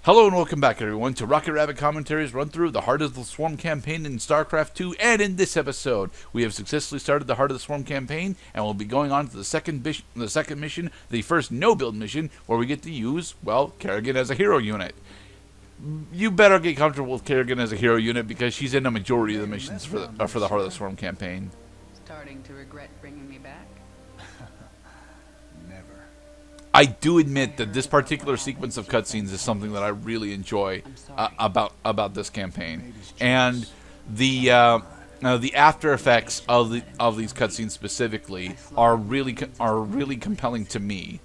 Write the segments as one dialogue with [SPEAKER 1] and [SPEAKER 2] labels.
[SPEAKER 1] Hello and welcome back, everyone, to Rocket Rabbit Commentaries run through the Heart of the Swarm campaign in StarCraft 2. And in this episode, we have successfully started the Heart of the Swarm campaign, and we'll be going on to the second mission, the first no-build mission, where we get to use, well, Kerrigan as a hero unit. You better get comfortable with Kerrigan as a hero unit because she's in a majority of the missions for the Heart of the Swarm campaign.
[SPEAKER 2] Starting to regret bringing me back?
[SPEAKER 3] Never.
[SPEAKER 1] I do admit that this particular sequence of cutscenes is something that I really enjoy about this campaign, and the after effects of these cutscenes specifically are really compelling to me.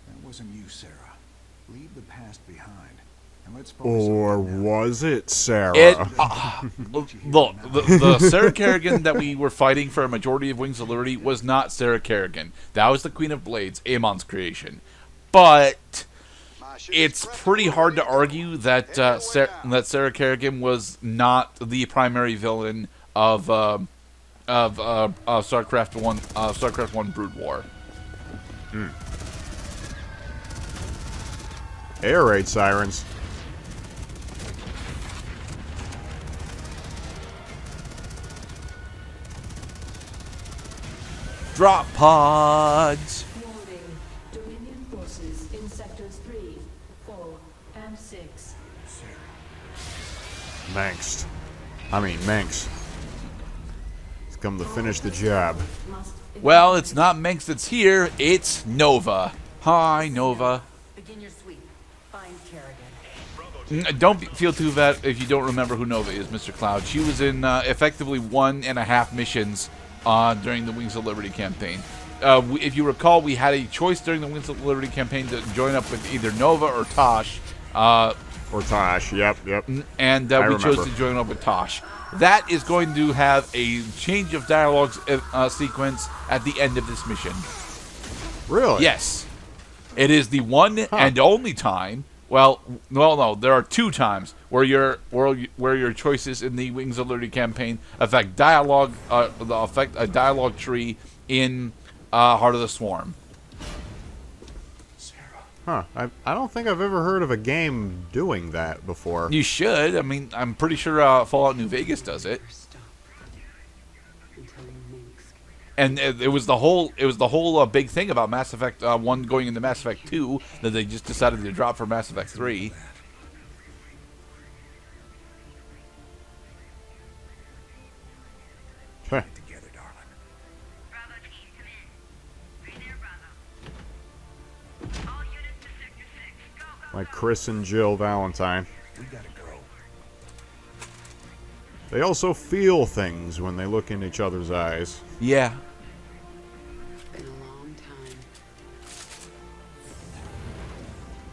[SPEAKER 3] That wasn't you, Sarah. Leave the past behind. And let's
[SPEAKER 4] Or was it Sarah?
[SPEAKER 1] Look, the Sarah Kerrigan that we were fighting for a majority of Wings of Liberty was not Sarah Kerrigan. That was the Queen of Blades, Amon's creation. But it's pretty hard to argue that Sarah Kerrigan was not the primary villain of StarCraft 1, StarCraft 1 Brood War.
[SPEAKER 4] Air raid sirens.
[SPEAKER 1] Drop pods.
[SPEAKER 5] Warning. Dominion forces in sectors 3, 4, and 6.
[SPEAKER 4] Manx. It's come to finish the job.
[SPEAKER 1] Well, it's not Minx that's here, it's Nova. Hi, Nova.
[SPEAKER 2] Begin your sweep. Find Kerrigan.
[SPEAKER 1] Don't feel too bad if you don't remember who Nova is, Mr. Cloud. She was in effectively 1.5 missions during the Wings of Liberty campaign. If you recall, we had a choice during the Wings of Liberty campaign to join up with either Nova or Tosh.
[SPEAKER 4] Yep.
[SPEAKER 1] And we chose to join up with Tosh. That is going to have a change of dialogue sequence at the end of this mission.
[SPEAKER 4] Really?
[SPEAKER 1] Yes. It is the one and only time. Well, no. There are 2 times where your choices in the Wings of Liberty campaign affect dialogue. Affect a dialogue tree in Heart of the Swarm.
[SPEAKER 4] Huh. I don't think I've ever heard of a game doing that before.
[SPEAKER 1] You should. I mean, I'm pretty sure Fallout New Vegas does it. And it was the whole big thing about Mass Effect 1 going into Mass Effect 2 that they just decided to drop for Mass Effect 3.
[SPEAKER 4] Heh.
[SPEAKER 3] together, darling.
[SPEAKER 6] Bravo team, come in. Right there, Bravo. All units to Sector 6. Go, go,
[SPEAKER 4] Like
[SPEAKER 6] go.
[SPEAKER 4] Chris and Jill Valentine.
[SPEAKER 3] We gotta go.
[SPEAKER 4] They also feel things when they look in each other's eyes.
[SPEAKER 1] Yeah.
[SPEAKER 2] Been a long time.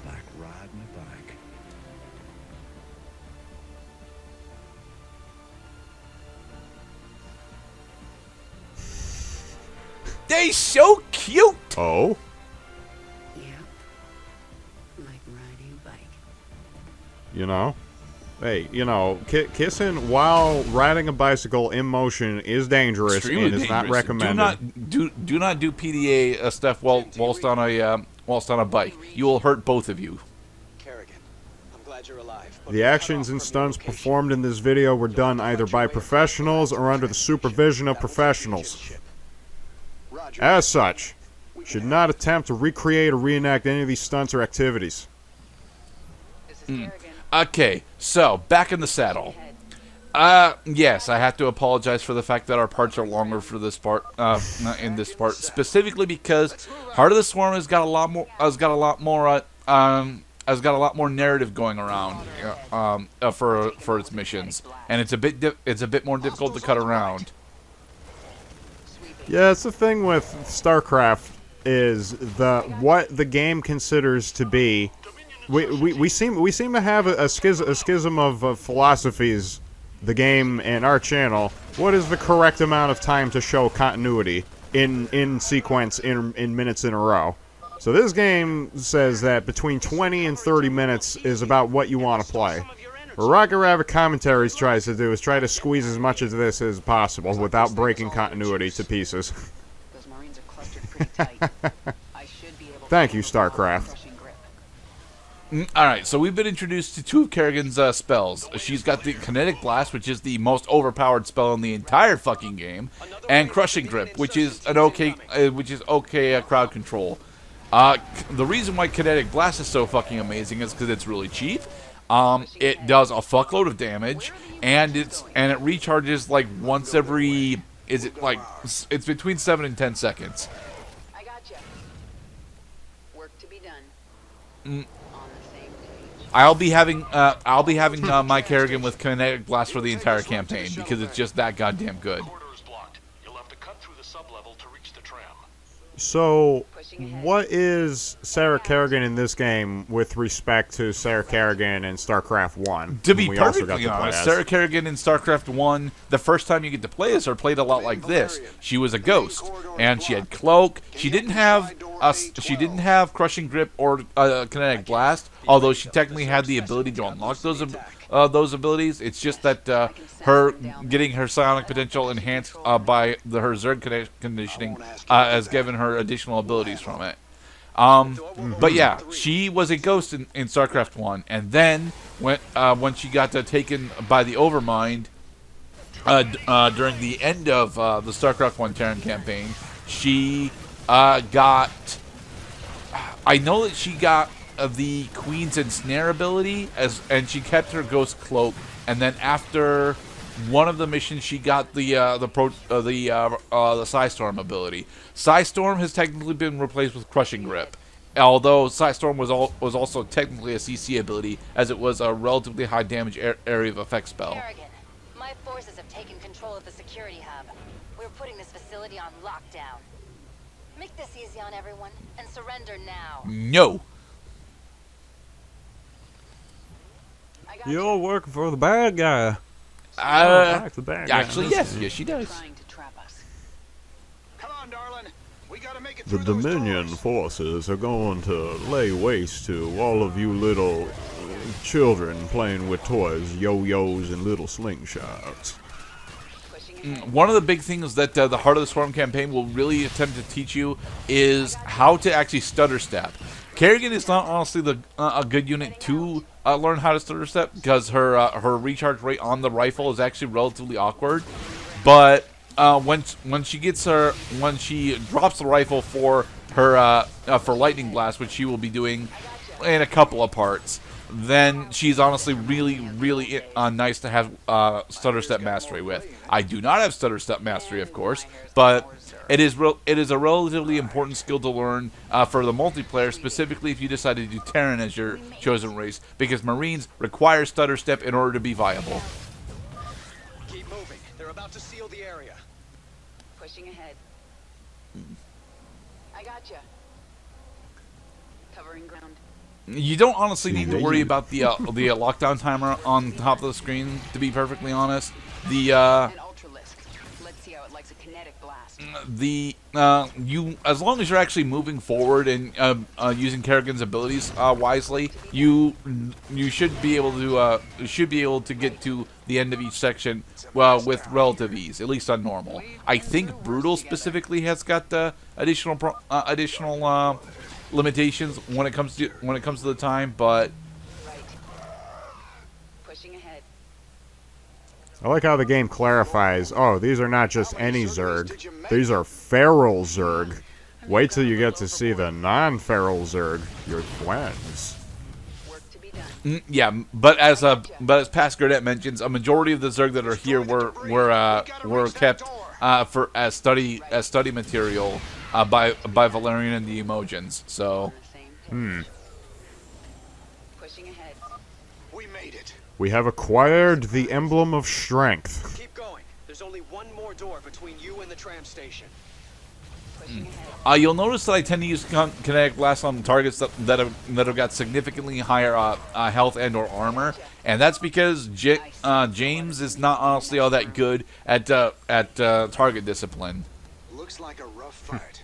[SPEAKER 3] Like riding a bike.
[SPEAKER 1] They so cute.
[SPEAKER 4] Oh?
[SPEAKER 2] Yep. Like riding a bike.
[SPEAKER 4] You know? Hey, you know, kissing while riding a bicycle in motion is dangerous
[SPEAKER 1] Extremely
[SPEAKER 4] and is not
[SPEAKER 1] dangerous.
[SPEAKER 4] recommended.
[SPEAKER 1] Do not do PDA stuff whilst on a bike. You will hurt both of you.
[SPEAKER 7] Kerrigan, I'm glad you're alive. but
[SPEAKER 4] The
[SPEAKER 7] we're cut
[SPEAKER 4] actions
[SPEAKER 7] off
[SPEAKER 4] and
[SPEAKER 7] from
[SPEAKER 4] stunts
[SPEAKER 7] your location.
[SPEAKER 4] performed in this video were done either by professionals or under the supervision of professionals.
[SPEAKER 7] Roger.
[SPEAKER 4] As such, should not attempt to recreate or reenact any of these stunts or activities.
[SPEAKER 2] This is Kerrigan.
[SPEAKER 1] Okay, so back in the saddle. Yes, I have to apologize for the fact that our parts are longer for this part. In this part, specifically because Heart of the Swarm has got a lot more narrative going around for its missions, and it's a bit more difficult to cut around.
[SPEAKER 4] Yeah, it's the thing with StarCraft is what the game considers to be. We seem to have a schism of philosophies. The game and our channel. What is the correct amount of time to show continuity in sequence in minutes in a row? So this game says that between 20 and 30 minutes is about what you want to play. What Rocket Rabbit Commentaries tries to do is try to squeeze as much of this as possible without breaking continuity to pieces.
[SPEAKER 2] Those Marines are clustered pretty tight. I should be able to
[SPEAKER 4] Thank you,
[SPEAKER 2] handle the
[SPEAKER 4] StarCraft.
[SPEAKER 2] crushing grip.
[SPEAKER 1] Alright, so we've been introduced to two of Kerrigan's spells. She's got the Kinetic Blast, which is the most overpowered spell in the entire fucking game, and Crushing Grip, which is an okay crowd control. The reason why Kinetic Blast is so fucking amazing is because it's really cheap. It does a fuckload of damage, and it recharges like once every. It's between 7 and 10 seconds.
[SPEAKER 2] I gotcha. Work to be done.
[SPEAKER 1] Mm.
[SPEAKER 2] On the same page.
[SPEAKER 1] I'll be having my Kerrigan with Kinetic Blast for the entire campaign because it's just that goddamn good.
[SPEAKER 4] So, what is Sarah Kerrigan in this game with respect to Sarah Kerrigan in StarCraft 1?
[SPEAKER 1] To be
[SPEAKER 4] we also
[SPEAKER 1] perfectly
[SPEAKER 4] got to play
[SPEAKER 1] honest,
[SPEAKER 4] as?
[SPEAKER 1] Sarah Kerrigan in StarCraft 1, the first time you get to play as her, played a lot like this. She was a ghost, and she had cloak. She didn't have Crushing Grip or Kinetic Blast, although she technically had the ability to unlock those abilities. It's just that her getting her psionic potential enhanced by her Zerg conditioning has given her additional abilities from it. But yeah, she was a ghost in StarCraft 1, and then when she got taken by the Overmind during the end of the StarCraft 1 Terran campaign, she got. I know that she got the Queen's Ensnare ability, and she kept her Ghost Cloak, and then after one of the missions, she got the Psystorm ability. Psystorm has technically been replaced with Crushing Grip, although Psystorm was also technically a CC ability, as it was a relatively high damage area of effect spell.
[SPEAKER 6] Kerrigan, my forces have taken control of the security hub. We're putting this facility on lockdown. Make this easy on everyone and surrender now.
[SPEAKER 1] No.
[SPEAKER 4] You're working for the bad guy.
[SPEAKER 1] Like
[SPEAKER 4] the bad guy.
[SPEAKER 1] Actually, yes, she does.
[SPEAKER 2] Trying to trap us.
[SPEAKER 3] Come on, darling. We gotta make it
[SPEAKER 4] The
[SPEAKER 3] through those
[SPEAKER 4] Dominion
[SPEAKER 3] doors.
[SPEAKER 4] forces are going to lay waste to all of you little children playing with toys, yo-yos, and little slingshots.
[SPEAKER 1] One of the big things that the Heart of the Swarm campaign will really attempt to teach you is how to actually stutter step. Kerrigan is not honestly a good unit to learn how to stutter step because her recharge rate on the rifle is actually relatively awkward. But when she drops the rifle for her for lightning blast, which she will be doing in a couple of parts, then she's honestly really nice to have stutter step mastery with. I do not have stutter step mastery, of course, but it is a relatively important skill to learn for the multiplayer, specifically if you decide to do Terran as your chosen race, because Marines require stutter step in order to be viable.
[SPEAKER 7] Keep moving. They're about to seal the area.
[SPEAKER 2] Pushing ahead. I gotcha. Covering ground.
[SPEAKER 1] You don't honestly need to worry about the lockdown timer on top of the screen, to be perfectly honest.
[SPEAKER 2] An Ultralisk. Let's see how it likes a kinetic blast.
[SPEAKER 1] As long as you're actually moving forward and using Kerrigan's abilities wisely, you should be able to get to the end of each section with relative ease, at least on normal. I think Brutal specifically has got additional limitations when it comes to the time, but
[SPEAKER 2] Right. Pushing ahead.
[SPEAKER 4] I like how the game clarifies, oh, these are not just any Zerg. These are feral Zerg. Wait till you get to see the non-feral Zerg, your twins.
[SPEAKER 2] Work to be done.
[SPEAKER 1] yeah. But as past Gurdette mentions, a majority of the Zerg that are here were kept as study material by Valerian and the Emojins. So.
[SPEAKER 2] On the same page. Pushing ahead.
[SPEAKER 3] We made it.
[SPEAKER 4] We have acquired the Emblem of Strength.
[SPEAKER 7] Keep going. There's only one more door between you and the tram station.
[SPEAKER 2] Pushing ahead.
[SPEAKER 1] You'll notice that I tend to use Kinetic Blast on targets that have got significantly higher health and or armor, and that's because James is not honestly all that good at target discipline.
[SPEAKER 3] Looks like a rough fight.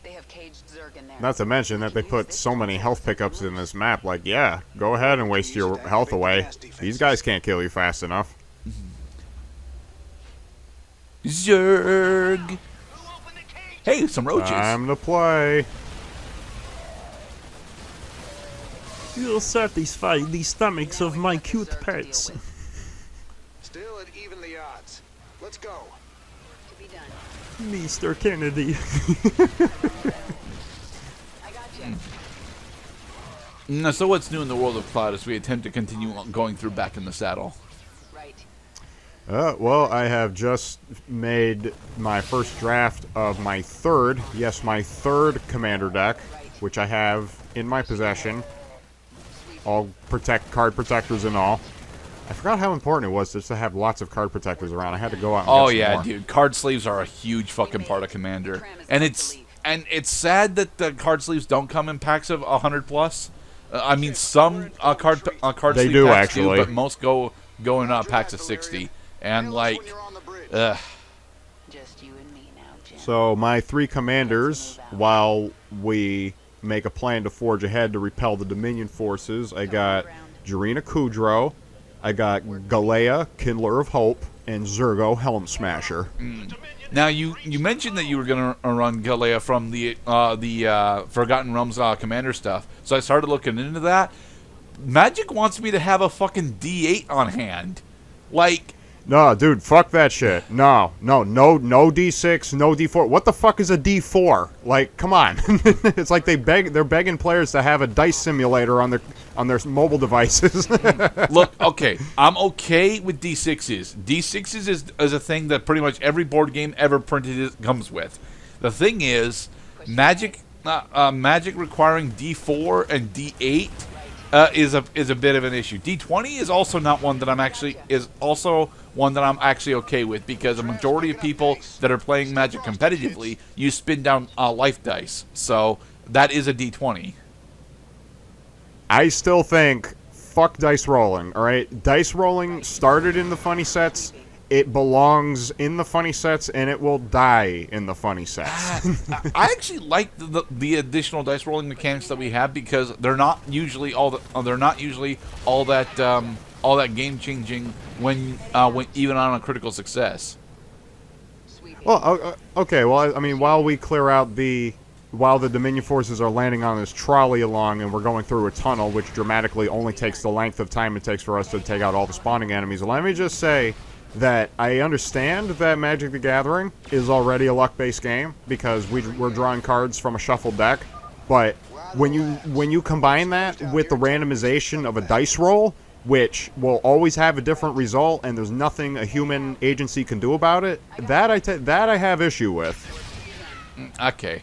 [SPEAKER 2] They have caged Zerg in there.
[SPEAKER 4] Not to mention that they put so many health pickups in this map. Like, yeah, go ahead and waste your health away. These guys can't kill you fast enough.
[SPEAKER 1] Zerg. Hey, some roaches.
[SPEAKER 4] Time to play.
[SPEAKER 8] You'll satisfy the stomachs of my cute pets.
[SPEAKER 7] Still at even the odds. Let's go.
[SPEAKER 6] To be done.
[SPEAKER 8] Mr. Kennedy.
[SPEAKER 6] I got you.
[SPEAKER 1] So what's new in the world of Cloud as we attempt to continue going through Back in the Saddle?
[SPEAKER 6] Right.
[SPEAKER 4] Well, I have just made my first draft of my third commander deck, which I have in my possession. All card protectors and all. I forgot how important it was just to have lots of card protectors around. I had to go out and
[SPEAKER 1] Oh
[SPEAKER 4] get some
[SPEAKER 1] yeah,
[SPEAKER 4] more.
[SPEAKER 1] dude. Card sleeves are a huge fucking part of Commander. And it's sad that the card sleeves don't come in packs of 100 plus. I mean, some card
[SPEAKER 4] They
[SPEAKER 1] sleeve
[SPEAKER 4] do,
[SPEAKER 1] packs
[SPEAKER 4] actually.
[SPEAKER 1] do, but most go in packs of 60. And like,
[SPEAKER 6] Just you and me now, Jim.
[SPEAKER 4] So my 3 commanders, while we make a plan to forge ahead to repel the Dominion forces, I got Jarina Kudrow, I got Galea, Kindler of Hope, and Zergo, Helm Smasher.
[SPEAKER 1] now you mentioned that you were gonna run Galea from the Forgotten Realms Commander stuff. So I started looking into that. Magic wants me to have a fucking D8 on hand, like.
[SPEAKER 4] No, dude, fuck that shit. No D6, no D4. What the fuck is a D4? Like, come on. It's like they're begging players to have a dice simulator on their mobile devices.
[SPEAKER 1] Look, okay, I'm okay with D6s. D6s is a thing that pretty much every board game ever printed comes with. The thing is, Magic requiring D4 and D8 is a bit of an issue. D20 is also not one that I'm actually okay with, because a majority of people that are playing Magic competitively use spin down life dice. So that is a D20.
[SPEAKER 4] I still think, fuck dice rolling, alright? Dice rolling started in the funny sets. It belongs in the funny sets, and it will die in the funny sets.
[SPEAKER 1] I actually like the additional dice rolling mechanics that we have, because they're not usually all that game changing when even on a critical success.
[SPEAKER 4] Well, okay. Well, I mean, while the Dominion forces are landing on this trolley along, and we're going through a tunnel, which dramatically only takes the length of time it takes for us to take out all the spawning enemies, let me just say that I understand that Magic the Gathering is already a luck-based game, because we're drawing cards from a shuffled deck, but when you combine that with the randomization of a dice roll, which will always have a different result, and there's nothing a human agency can do about it, that I have issue with.
[SPEAKER 1] Okay.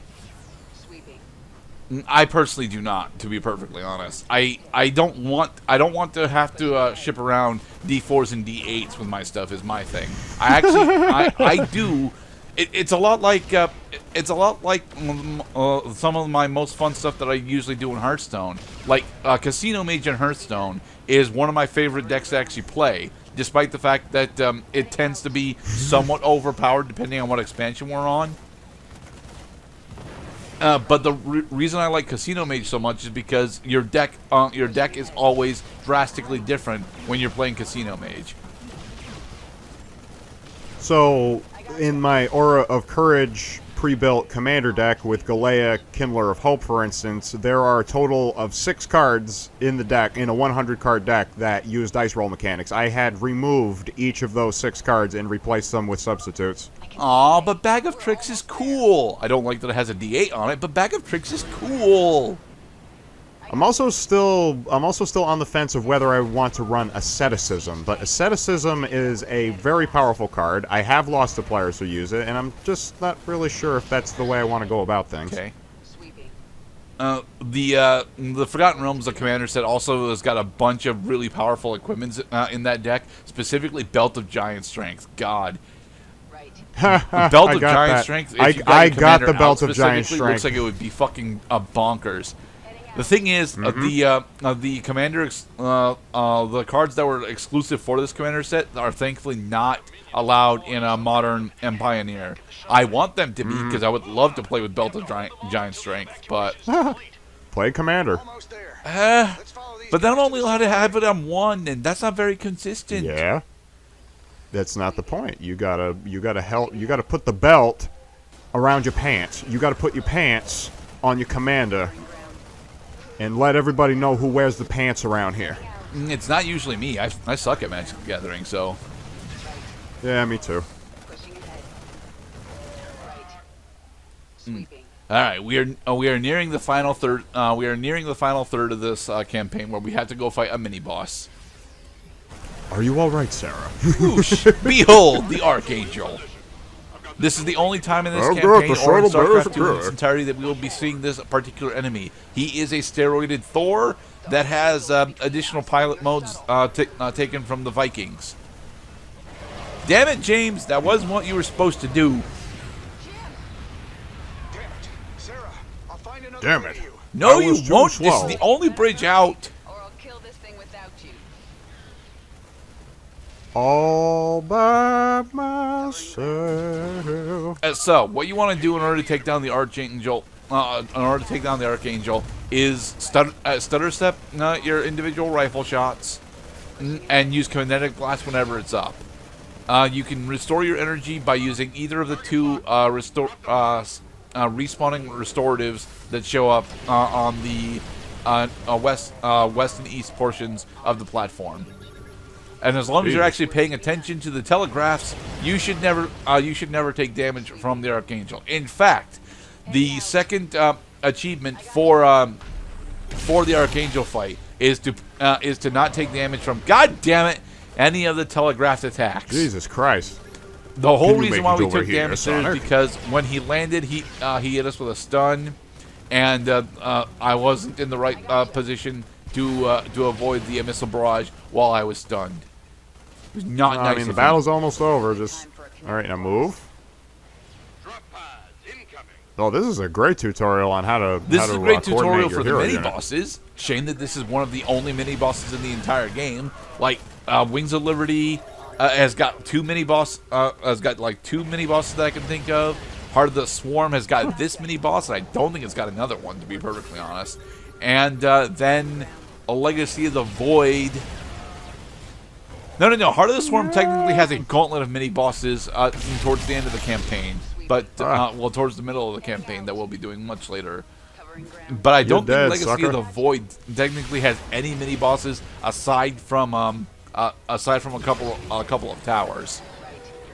[SPEAKER 1] I personally do not, to be perfectly honest. I don't want to have to ship around D4s and D8s with my stuff. Is my thing. I do. It's a lot like some of my most fun stuff that I usually do in Hearthstone. Like Casino Mage in Hearthstone is one of my favorite decks to actually play, despite the fact that it tends to be somewhat overpowered depending on what expansion we're on. But the reason I like Casino Mage so much is because your deck is always drastically different when you're playing Casino Mage.
[SPEAKER 4] So, in my Aura of Courage pre-built commander deck with Galea, Kindler of Hope, for instance, there are a total of 6 cards in the deck, in a 100-card deck, that use dice roll mechanics. I had removed each of those 6 cards and replaced them with substitutes.
[SPEAKER 1] Aw, but Bag of Tricks is cool. I don't like that it has a D8 on it, but Bag of Tricks is cool.
[SPEAKER 4] I'm also still on the fence of whether I want to run Asceticism, but Asceticism is a very powerful card. I have lost to players who use it, and I'm just not really sure if that's the way I want to go about things.
[SPEAKER 1] Okay. The Forgotten Realms, the commander set, also has got a bunch of really powerful equipment in that deck, specifically Belt of Giant Strength. God. Belt of Giant Strength.
[SPEAKER 4] I got the Belt of Giant Strength.
[SPEAKER 1] Looks like it would be fucking bonkers. The thing is, the commander, the cards that were exclusive for this commander set are thankfully not allowed in a modern and Pioneer. I want them to be, because I would love to play with Belt of Giant Strength, but
[SPEAKER 4] play commander.
[SPEAKER 1] But then I'm only allowed to have it on one, and that's not very consistent.
[SPEAKER 4] Yeah, that's not the point. You gotta put the belt around your pants. You gotta put your pants on your commander. and let everybody know who wears the pants around here.
[SPEAKER 1] It's not usually me. I suck at Magic the Gathering, so.
[SPEAKER 4] Yeah, me too.
[SPEAKER 6] Pushing ahead. Right. Sweeping.
[SPEAKER 1] All right, we are nearing the final third. We are nearing the final third of this campaign where we have to go fight a mini boss.
[SPEAKER 4] Are you all right, Sarah?
[SPEAKER 1] Whoosh! Behold the Archangel. This is the only time in this
[SPEAKER 4] Oh, good,
[SPEAKER 1] campaign
[SPEAKER 4] the
[SPEAKER 1] or in
[SPEAKER 4] shuttle bears
[SPEAKER 1] StarCraft 2 in its
[SPEAKER 4] good.
[SPEAKER 1] entirety that we will be seeing this particular enemy. He is a steroided Thor that has additional pilot modes taken from the Vikings. Damn it, James! That wasn't what you were supposed to do.
[SPEAKER 3] Damn it. Sarah, I'll find another
[SPEAKER 4] Damn
[SPEAKER 3] way
[SPEAKER 4] it.
[SPEAKER 3] to you.
[SPEAKER 1] No,
[SPEAKER 4] I
[SPEAKER 1] you
[SPEAKER 4] was too
[SPEAKER 1] won't.
[SPEAKER 4] slow.
[SPEAKER 1] This is the only bridge out.
[SPEAKER 6] Or I'll kill this thing without you.
[SPEAKER 4] All by myself.
[SPEAKER 1] So, what you want to do in order to take down the Archangel, is stutter step your individual rifle shots, and use kinetic blast whenever it's up. You can restore your energy by using either of the two respawning restoratives that show up on the west and east portions of the platform. And as long as you're actually paying attention to the telegraphs, you should never take damage from the Archangel. In fact, the second achievement for the Archangel fight is to not take damage from, God damn it, any of the telegraphed attacks.
[SPEAKER 4] Jesus Christ.
[SPEAKER 1] The whole
[SPEAKER 4] Can you
[SPEAKER 1] reason
[SPEAKER 4] make
[SPEAKER 1] why
[SPEAKER 4] it
[SPEAKER 1] we
[SPEAKER 4] over
[SPEAKER 1] took
[SPEAKER 4] here,
[SPEAKER 1] damage there is
[SPEAKER 4] Sonic?
[SPEAKER 1] because when he landed, he hit us with a stun, and I wasn't in the right position to avoid the missile barrage while I was stunned. It was not nice.
[SPEAKER 4] I mean, the
[SPEAKER 1] of
[SPEAKER 4] battle's almost over. Just all right, now move. Oh, this is a great tutorial on how to.
[SPEAKER 1] This
[SPEAKER 4] how
[SPEAKER 1] is
[SPEAKER 4] to,
[SPEAKER 1] a great
[SPEAKER 4] coordinate
[SPEAKER 1] tutorial
[SPEAKER 4] your
[SPEAKER 1] for the
[SPEAKER 4] hero
[SPEAKER 1] mini
[SPEAKER 4] unit.
[SPEAKER 1] bosses. Shame that this is one of the only mini bosses in the entire game. Like Wings of Liberty has got two mini bosses that I can think of. Heart of the Swarm has got this mini boss, and I don't think it's got another one, to be perfectly honest. And then a Legacy of the Void. No. Heart of the Swarm technically has a gauntlet of mini bosses towards the end of the campaign, but towards the middle of the campaign that we'll be doing much later. But I don't
[SPEAKER 4] dead,
[SPEAKER 1] think Legacy
[SPEAKER 4] sucker.
[SPEAKER 1] of the Void technically has any mini bosses aside from a couple of towers,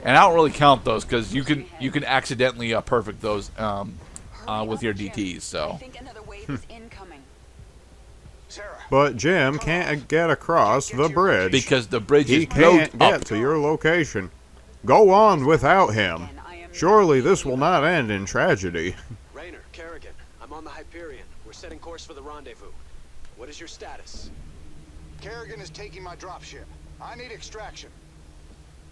[SPEAKER 1] and I don't really count those because you can accidentally perfect those with your DTs. So.
[SPEAKER 6] I think another wave is incoming.
[SPEAKER 3] Sarah,
[SPEAKER 4] But Jim can't get across the bridge
[SPEAKER 1] Because the bridge
[SPEAKER 4] he
[SPEAKER 1] is blown
[SPEAKER 4] can't
[SPEAKER 1] up.
[SPEAKER 4] get to your location. Go on without him. Surely this will not end in tragedy.
[SPEAKER 7] Raynor, Kerrigan, I'm on the Hyperion. We're setting course for the rendezvous. What is your status?
[SPEAKER 3] Kerrigan is taking my dropship. I need extraction.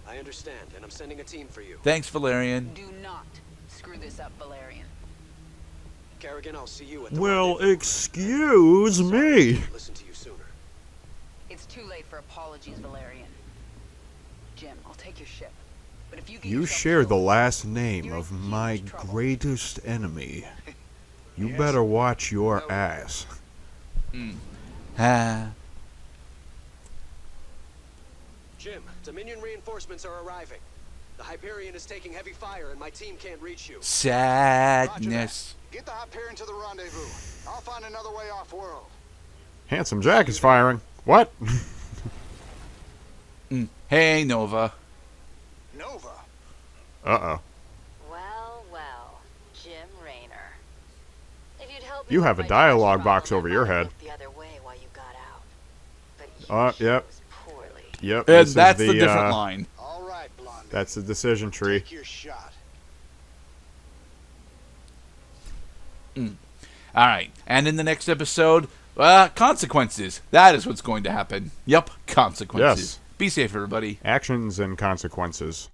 [SPEAKER 7] I understand, and I'm sending a team for you.
[SPEAKER 1] Thanks, Valerian.
[SPEAKER 6] Do not screw this up, Valerian.
[SPEAKER 7] Kerrigan, I'll see you at the
[SPEAKER 8] Well,
[SPEAKER 7] rendezvous.
[SPEAKER 8] excuse me.
[SPEAKER 7] Listen to you sooner.
[SPEAKER 6] It's too late for apologies, Valerian. Jim, I'll take your ship. But if you get
[SPEAKER 4] You
[SPEAKER 6] yourself
[SPEAKER 4] share the
[SPEAKER 6] killed,
[SPEAKER 4] last name
[SPEAKER 6] you're in
[SPEAKER 4] of
[SPEAKER 6] huge
[SPEAKER 4] my
[SPEAKER 6] trouble.
[SPEAKER 4] greatest enemy. You
[SPEAKER 3] Yes.
[SPEAKER 4] better watch your ass.
[SPEAKER 7] Jim, Dominion reinforcements are arriving. The Hyperion is taking heavy fire, and my team can't reach you.
[SPEAKER 1] Sadness.
[SPEAKER 3] Get the Hyperion to the rendezvous. I'll find another way off-world.
[SPEAKER 4] Handsome Jack is firing. What?
[SPEAKER 1] Hey, Nova.
[SPEAKER 3] Nova.
[SPEAKER 4] Uh-oh.
[SPEAKER 6] Well, Jim Raynor. If you'd help
[SPEAKER 4] You
[SPEAKER 6] me
[SPEAKER 4] have
[SPEAKER 6] with
[SPEAKER 4] a
[SPEAKER 6] my
[SPEAKER 4] dialogue
[SPEAKER 6] Dutch
[SPEAKER 4] box
[SPEAKER 6] problem,
[SPEAKER 4] over your
[SPEAKER 6] I might
[SPEAKER 4] head.
[SPEAKER 6] look the other way while you got out. But you
[SPEAKER 4] Yep.
[SPEAKER 6] chose poorly.
[SPEAKER 4] Yep.
[SPEAKER 1] And
[SPEAKER 4] this is
[SPEAKER 1] that's the different
[SPEAKER 4] uh,
[SPEAKER 1] line.
[SPEAKER 3] All right, Blondie.
[SPEAKER 4] That's the decision tree.
[SPEAKER 3] Take your shot.
[SPEAKER 1] All right. And in the next episode, consequences. That is what's going to happen. Yup, consequences.
[SPEAKER 4] Yes.
[SPEAKER 1] Be safe, everybody.
[SPEAKER 4] Actions and consequences.